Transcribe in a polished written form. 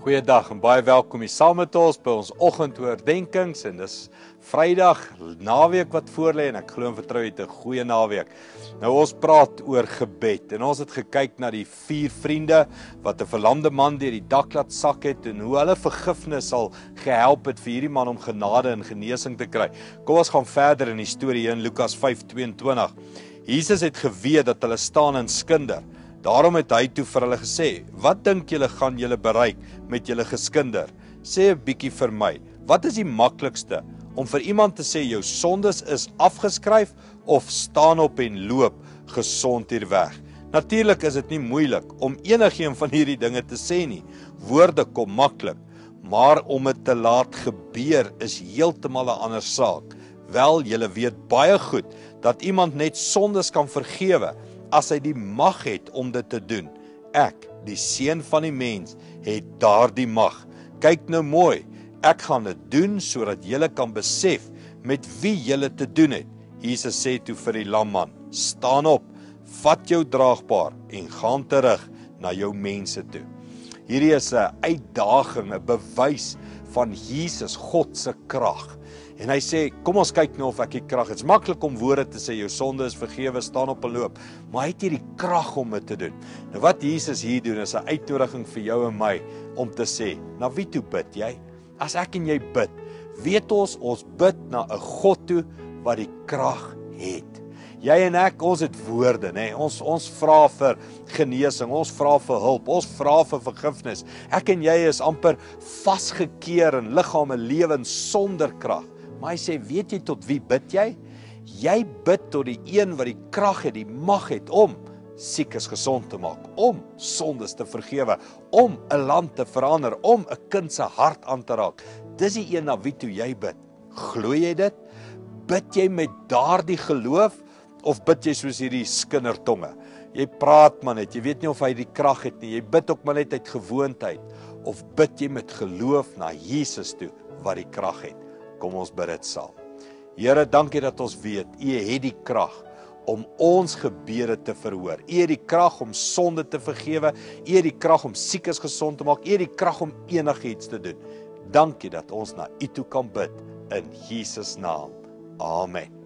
Goeiedag en baie welkom hier saam met ons by ons oggendoordenkings en dis Vrydag, naweek wat voorlê en ek glo en vertrou jy het 'n goeie naweek. Nou ons praat oor gebed en ons het gekyk na die 4 vriende wat 'n verlamde man deur die dak laat sak het en hoe hulle vergifnis al gehelp het vir hierdie man om genade en genesing te kry. Kom ons gaan verder in die storie in Lukas 5:22. Jesus het geweet dat hulle staan in skinder. Daarom het hy toe vir hulle gesê, wat dink julle gaan julle bereik met julle geskinder? Sê 'n bietjie vir my, wat is die maklikste? Om vir iemand te sê jou sondes is afgeskryf of staan op en loop gesond hier weg? Natuurlik is dit nie moeilik om enigiets van hierdie dinge te sê nie. Woorde kom maklik, maar om dit te laat gebeur is heeltemal 'n ander saak. Wel, julle weet baie goed dat iemand net sondes kan vergewe as hy die mag het om dit te doen. Ek, die seun van die mens, het daardie mag. Kyk nou mooi, ek gaan dit doen sodat julle kan besef met wie julle te doen het. Jesus sê toe vir die lamman, staan op, vat jou draagbaar en gaan terug na jou mense toe. Hierdie is 'n uitdaging, 'n bewys van Jesus, God se krag. En hy sê, kom ons kyk nou of ek die krag het. Dit is maklik om woorde te sê, jou sonde is vergewe, staan op en loop. Maar hy het hierdie krag om dit te doen. Nou wat Jesus hier doen is 'n uitnodiging vir jou en my om te sê, na wie toe bid jy? As ek en jy bid, weet ons bid na 'n God toe wat die krag het. Jy en ek, ons het woorde, nê? Ons vra vir genesing, ons vra vir hulp, ons vra vir vergifnis. Ek en jy is amper vasgekeer in liggame, lewens sonder krag. Maar hy sê, weet jy tot wie bid jy? Jy bid tot die een wat die krag het, die mag het om siekes gesond te maak, om sondes te vergewe, om 'n land te verander, om 'n kind se hart aan te raak. Dis die een na wie toe jy bid. Glo jy dit? Bid jy met daardie geloof of bid jy soos hierdie skindertonge? Jy praat maar net, jy weet nie of hy die krag het nie. Jy bid ook maar net uit gewoonheid of bid jy met geloof na Jesus toe wat die krag het? Kom ons bid dit saam. Here, dankie dat ons weet, U het die krag om ons gebede te verhoor. U het die krag om sonde te vergewe. U het die krag om siekes gesond te maak. U het die krag om enigiets te doen. Dankie dat ons na U toe kan bid in Jesus naam. Amen.